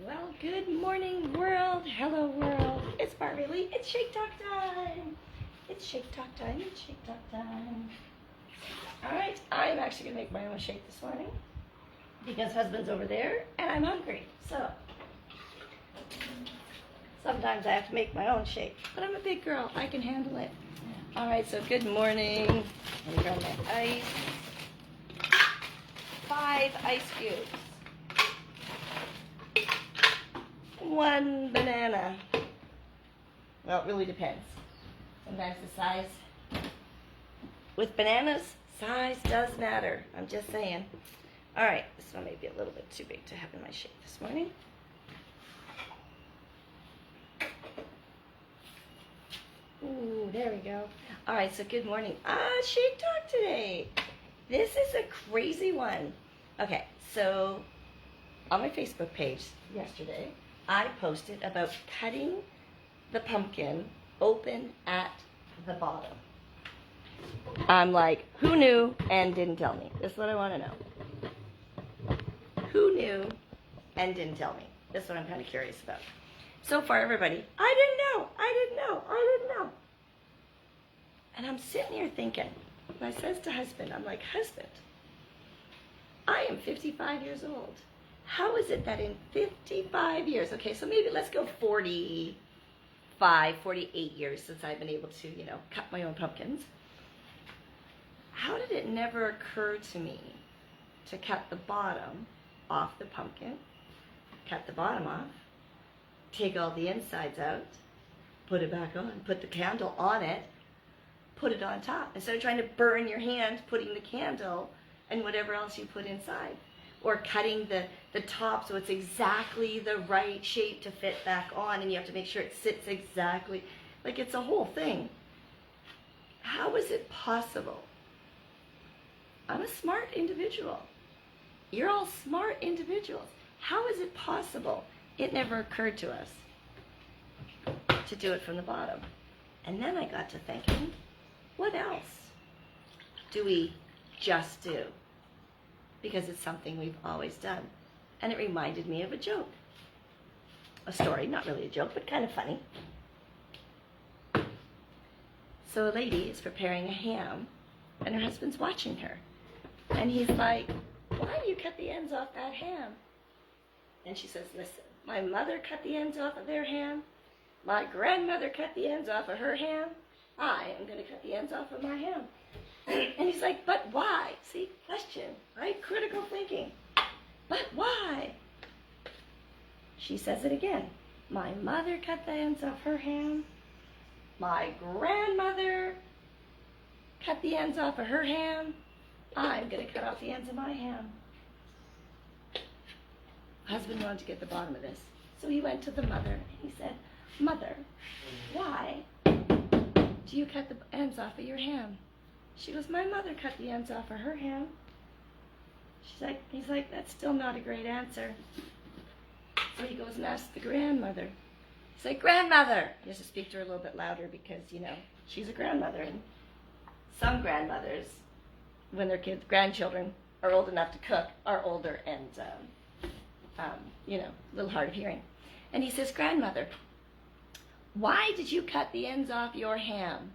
Well, good morning, world. Hello, world. It's Barbie Lee. It's shake talk time. It's shake talk time. It's shake talk time. All right, I'm actually going to make my own shake this morning because husband's over there and I'm hungry. So sometimes I have to make my own shake, but I'm a big girl. I can handle it. All right, so good morning. Let me grab my ice. 5 ice cubes. 1 banana. Well, it really depends. Sometimes the size. With bananas, size does matter. I'm just saying. All right, this one may be a little bit too big to have in my shake this morning. Ooh, there we go. All right, so good morning. Shake talk today. This is a crazy one. Okay, so on my Facebook page yesterday, I posted about cutting the pumpkin open at the bottom. I'm like, who knew and didn't tell me? This is what I want to know. Who knew and didn't tell me? This is what I'm kind of curious about. So far, everybody, I didn't know. And I'm sitting here thinking, and I says to husband, I'm like, husband, I am 55 years old. How is it that in 55 years, okay, so maybe let's go 45, 48 years since I've been able to, cut my own pumpkins. How did it never occur to me to cut the bottom off the pumpkin, cut the bottom off, take all the insides out, put it back on, put the candle on it, put it on top. Instead of trying to burn your hand putting the candle and whatever else you put inside. Or cutting the top so it's exactly the right shape to fit back on, and you have to make sure it sits exactly. Like, it's a whole thing. How is it possible? I'm a smart individual. You're all smart individuals. How is it possible it never occurred to us to do it from the bottom? And then I got to thinking, what else do we just do? Because it's something we've always done. And it reminded me of a joke. A story, not really a joke, but kind of funny. So a lady is preparing a ham, and her husband's watching her. And he's like, why do you cut the ends off that ham? And she says, listen, my mother cut the ends off of their ham. My grandmother cut the ends off of her ham. I am going to cut the ends off of my ham. And he's like, but why? See, question, right? Critical thinking. But why? She says it again. My mother cut the ends off her ham. My grandmother cut the ends off of her ham. I'm going to cut off the ends of my ham. Husband wanted to get the bottom of this. So he went to the mother and he said, Mother, why do you cut the ends off of your ham? She goes, my mother cut the ends off of her ham. He's like, that's still not a great answer. So he goes and asks the grandmother. He's like, grandmother. He has to speak to her a little bit louder because, she's a grandmother. And some grandmothers, when their grandchildren are old enough to cook, are older and, a little hard of hearing. And he says, grandmother, why did you cut the ends off your ham?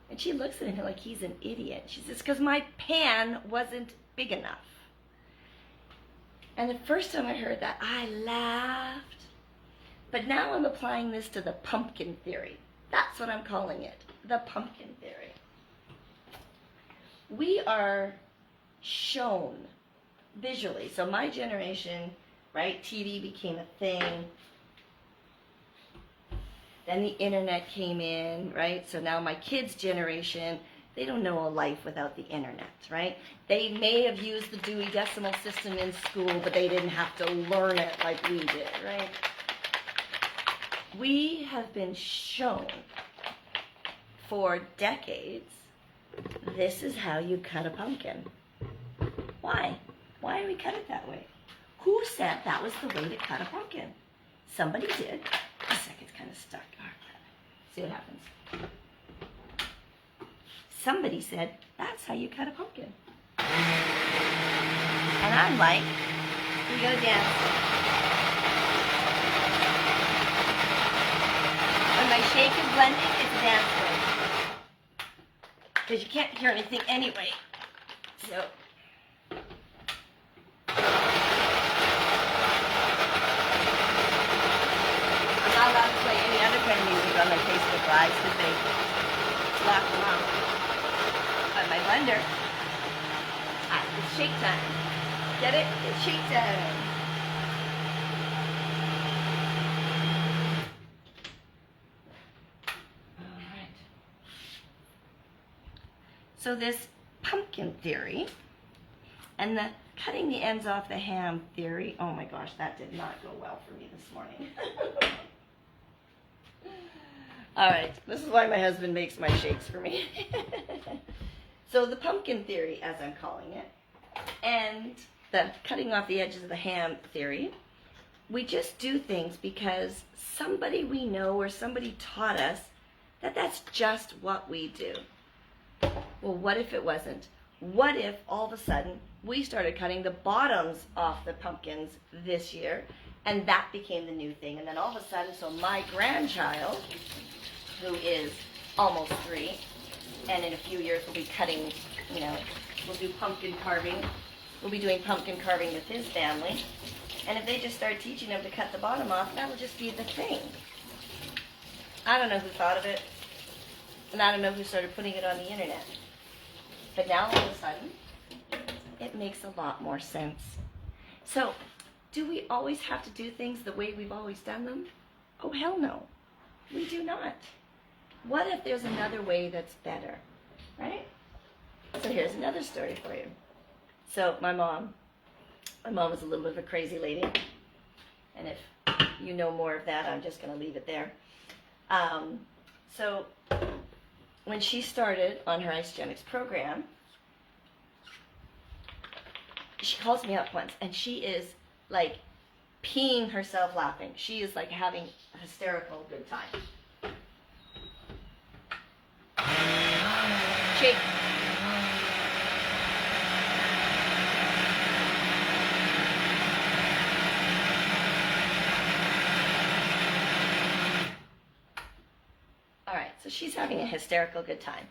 And she looks at him like he's an idiot. She says, because my pan wasn't big enough. And the first time I heard that, I laughed. But now I'm applying this to the pumpkin theory. That's what I'm calling it, the pumpkin theory. We are shown visually. So my generation, right, TV became a thing. Then the internet came in, right? So now my kids' generation, they don't know a life without the internet, right? They may have used the Dewey Decimal System in school, but they didn't have to learn it like we did, right? We have been shown for decades, this is how you cut a pumpkin. Why? Why do we cut it that way? Who said that was the way to cut a pumpkin? Somebody did. A second's kind of stuck. All right. See what happens. Somebody said, that's how you cut a pumpkin. And I'm like, we gotta dance. when my shake is blending, it's a dance floor. Because you can't hear anything anyway. So. I'm not allowed to play any other kind of music on my Facebook Lives because they lock them out. But my blender, it's shake time. Get it? It's shake time. So this pumpkin theory and the cutting the ends off the ham theory, oh my gosh, that did not go well for me this morning. All right, this is why my husband makes my shakes for me. So the pumpkin theory, as I'm calling it, and the cutting off the edges of the ham theory, we just do things because somebody we know or somebody taught us that that's just what we do. Well, what if it wasn't? What if all of a sudden we started cutting the bottoms off the pumpkins this year and that became the new thing? And then all of a sudden, so my grandchild, who is almost 3, and in a few years we'll be cutting, we'll do pumpkin carving. We'll be doing pumpkin carving with his family. And if they just start teaching them to cut the bottom off, that will just be the thing. I don't know who thought of it. And I don't know who started putting it on the internet. But now all of a sudden, it makes a lot more sense. So, do we always have to do things the way we've always done them? Oh, hell no. We do not. What if there's another way that's better? Right? So here's another story for you. So my mom is a little bit of a crazy lady. And if you know more of that, I'm just going to leave it there. So when she started on her Isogenics program, she calls me up once, and she is like peeing herself laughing. She is like having a hysterical good time. Shake. So she's having a hysterical good time.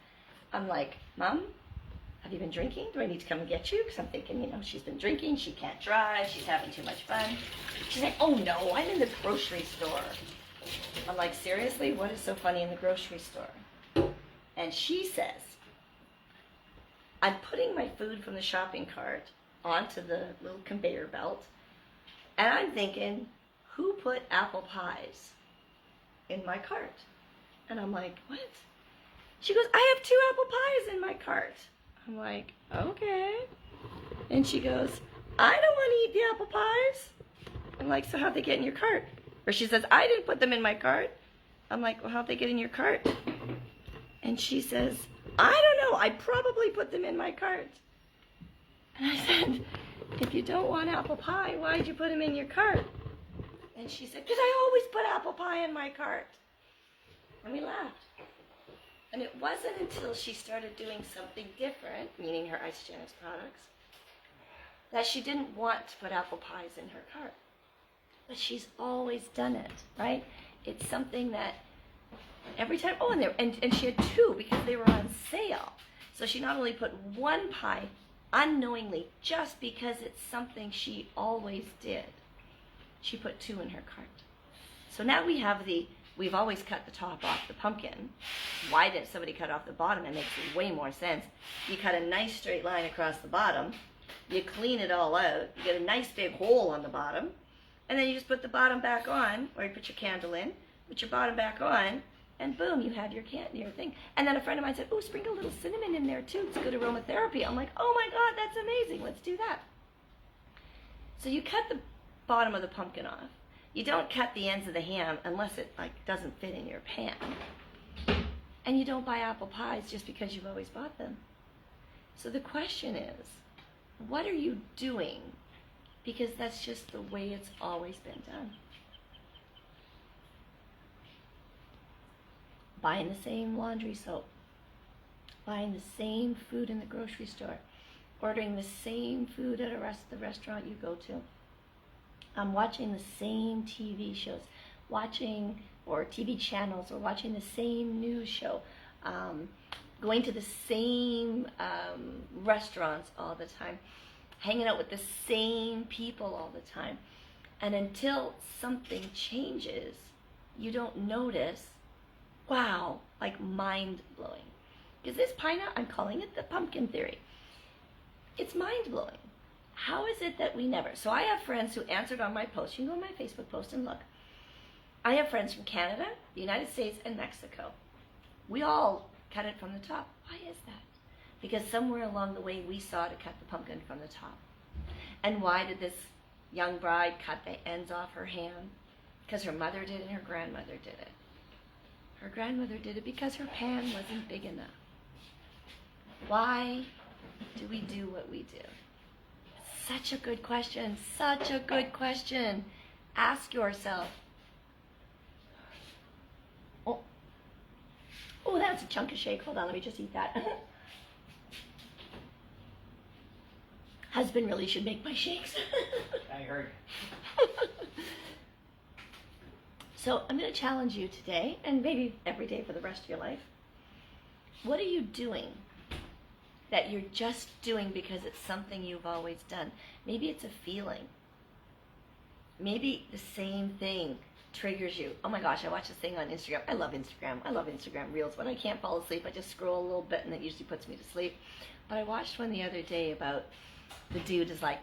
I'm like, Mom, have you been drinking? Do I need to come and get you? Because I'm thinking, she's been drinking, she can't drive, she's having too much fun. She's like, oh no, I'm in the grocery store. I'm like, seriously? What is so funny in the grocery store? And she says, I'm putting my food from the shopping cart onto the little conveyor belt, and I'm thinking, who put apple pies in my cart? And I'm like, what? She goes, I have 2 apple pies in my cart. I'm like, okay. And she goes, I don't want to eat the apple pies. I'm like, so how'd they get in your cart? Or she says, I didn't put them in my cart. I'm like, well, how'd they get in your cart? And she says, I don't know. I probably put them in my cart. And I said, if you don't want apple pie, why'd you put them in your cart? And she said, because I always put apple pie in my cart. And we laughed. And it wasn't until she started doing something different, meaning her Isogenics products, that she didn't want to put apple pies in her cart. But she's always done it, right? It's something that every time, and she had 2 because they were on sale. So she not only put 1 pie unknowingly, just because it's something she always did, she put 2 in her cart. So now we've always cut the top off the pumpkin. Why didn't somebody cut off the bottom? It makes way more sense. You cut a nice straight line across the bottom. You clean it all out. You get a nice big hole on the bottom. And then you just put the bottom back on, or you put your candle in, put your bottom back on, and boom, you have your thing. And then a friend of mine said, oh, sprinkle a little cinnamon in there too. It's good aromatherapy. I'm like, oh my God, that's amazing. Let's do that. So you cut the bottom of the pumpkin off. You don't cut the ends of the ham unless it doesn't fit in your pan. And you don't buy apple pies just because you've always bought them. So the question is, what are you doing? Because that's just the way it's always been done. Buying the same laundry soap, buying the same food in the grocery store, ordering the same food at the restaurant you go to. I'm watching the same TV shows. watching, or TV channels, or watching the same news show, going to the same restaurants all the time, hanging out with the same people all the time. And until something changes, you don't notice, wow, like mind-blowing. Because this pie nut, I'm calling it the pumpkin theory. It's mind-blowing. How is it that we never? So I have friends who answered on my post. You can go on my Facebook post and look. I have friends from Canada, the United States, and Mexico. We all cut it from the top. Why is that? Because somewhere along the way we saw to cut the pumpkin from the top. And why did this young bride cut the ends off her hand? Because her mother did it and her grandmother did it. Her grandmother did it because her pan wasn't big enough. Why do we do what we do? Such a good question. Such a good question. Ask yourself. Oh, that's a chunk of shake. Hold on, let me just eat that. Husband really should make my shakes. I heard. So I'm going to challenge you today, and maybe every day for the rest of your life. What are you doing that you're just doing because it's something you've always done? Maybe it's a feeling. Maybe the same thing triggers you. Oh my gosh, I watched this thing on Instagram. I love Instagram. I love Instagram Reels. When I can't fall asleep, I just scroll a little bit, and it usually puts me to sleep. But I watched one the other day about the dude is like,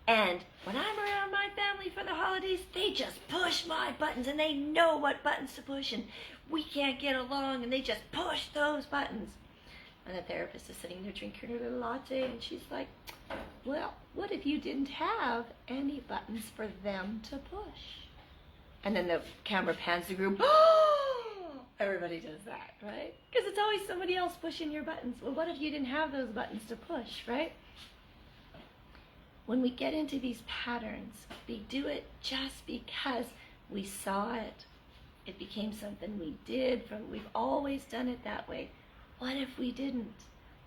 and when I'm around my family for the holidays, they just push my buttons, and they know what buttons to push, and we can't get along, and they just push those buttons. And the therapist is sitting there drinking her little latte, and she's like, well, what if you didn't have any buttons for them to push? And then the camera pans the group. Everybody does that, right? Because it's always somebody else pushing your buttons. Well, what if you didn't have those buttons to push, right? When we get into these patterns, we do it just because we saw it. It became something we did. We've always done it that way. What if we didn't?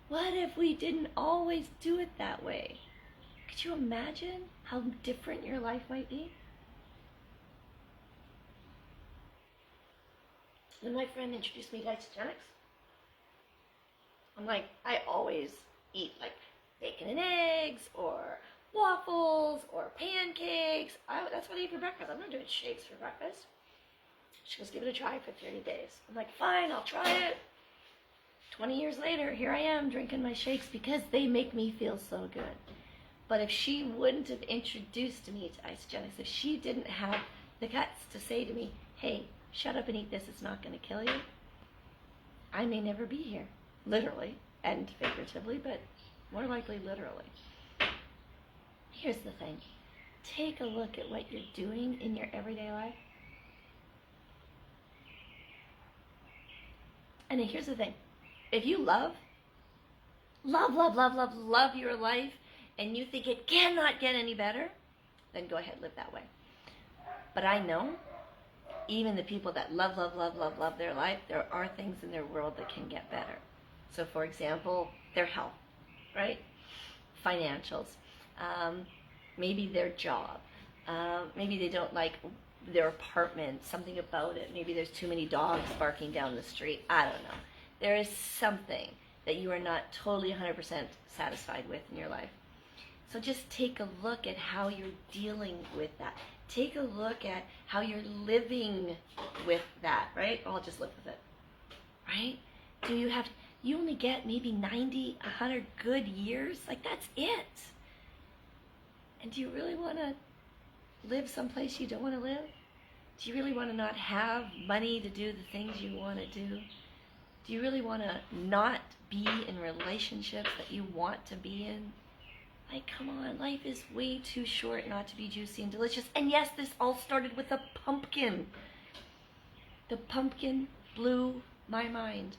What if we didn't always do it that way? Could you imagine how different your life might be? When my friend introduced me to isogenics, I'm like, I always eat like bacon and eggs, or waffles, or pancakes. That's what I eat for breakfast. I'm not doing shakes for breakfast. She goes, give it a try for 30 days. I'm like, fine, I'll try it. 20 years later, here I am drinking my shakes because they make me feel so good. But if she wouldn't have introduced me to isogenics, if she didn't have the guts to say to me, hey, shut up and eat this, it's not going to kill you, I may never be here, literally and figuratively, but more likely literally. Here's the thing. Take a look at what you're doing in your everyday life. And here's the thing. If you love your life, and you think it cannot get any better, then go ahead, live that way. But I know, even the people that love their life, there are things in their world that can get better. So for example, their health, right? Financials, maybe their job, maybe they don't like their apartment, something about it. Maybe there's too many dogs barking down the street. I don't know. There is something that you are not totally 100% satisfied with in your life. So just take a look at how you're dealing with that. Take a look at how you're living with that, right? I'll just live with it, right? You only get maybe 90, 100 good years? Like, that's it. And do you really want to live someplace you don't want to live? Do you really want to not have money to do the things you want to do? Do you really want to not be in relationships that you want to be in? Like, come on, life is way too short not to be juicy and delicious. And yes, this all started with a pumpkin. The pumpkin blew my mind.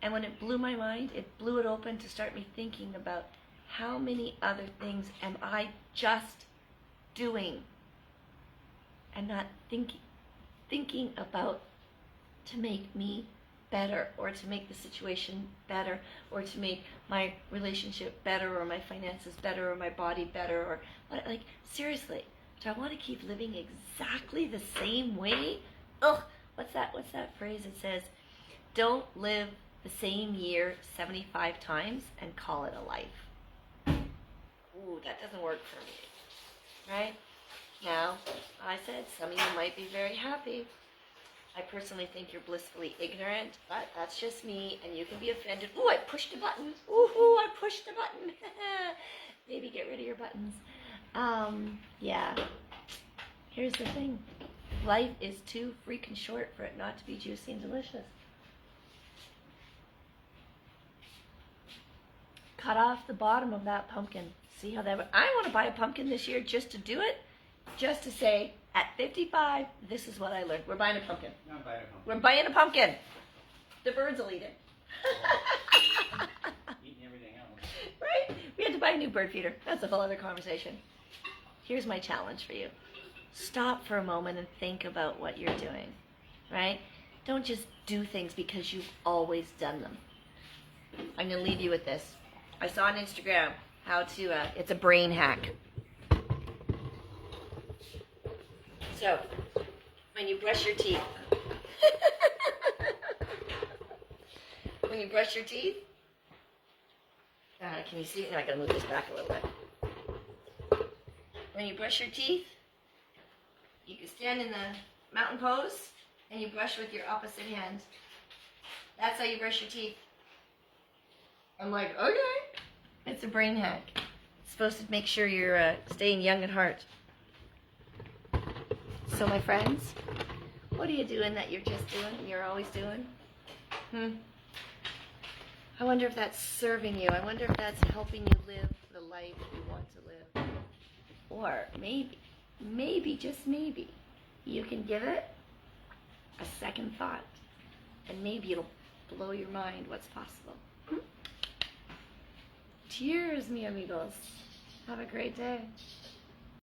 And when it blew my mind, it blew it open to start me thinking about how many other things am I just doing and not thinking about to make me better, or to make the situation better, or to make my relationship better, or my finances better, or my body better, or like, seriously, Do I want to keep living exactly the same way? Ugh, what's that phrase that says, don't live the same year 75 times and call it a life? Ooh, that doesn't work for me, right? Now, I said some of you might be very happy. I personally think you're blissfully ignorant, but that's just me, and you can be offended. Ooh, I pushed a button. Ooh, I pushed a button. Maybe get rid of your buttons. Yeah. Here's the thing. Life is too freaking short for it not to be juicy and delicious. Cut off the bottom of that pumpkin. See how that... I want to buy a pumpkin this year just to do it. Just to say, at 55, this is what I learned. We're buying a pumpkin. No, I'm buying a pumpkin. We're buying a pumpkin. The birds will eat it. Eating everything else. Right? We had to buy a new bird feeder. That's a whole other conversation. Here's my challenge for you. Stop for a moment and think about what you're doing. Right? Don't just do things because you've always done them. I'm going to leave you with this. I saw on Instagram how to, it's a brain hack. So, when you brush your teeth, can you see it? No, I gotta move this back a little bit. When you brush your teeth, you can stand in the mountain pose and you brush with your opposite hand. That's how you brush your teeth. I'm like, okay. It's a brain hack. It's supposed to make sure you're staying young at heart. So my friends, what are you doing that you're just doing and you're always doing? I wonder if that's serving you. I wonder if that's helping you live the life you want to live. Or maybe, just maybe, you can give it a second thought. And maybe it'll blow your mind what's possible. Cheers, mi amigos. Have a great day.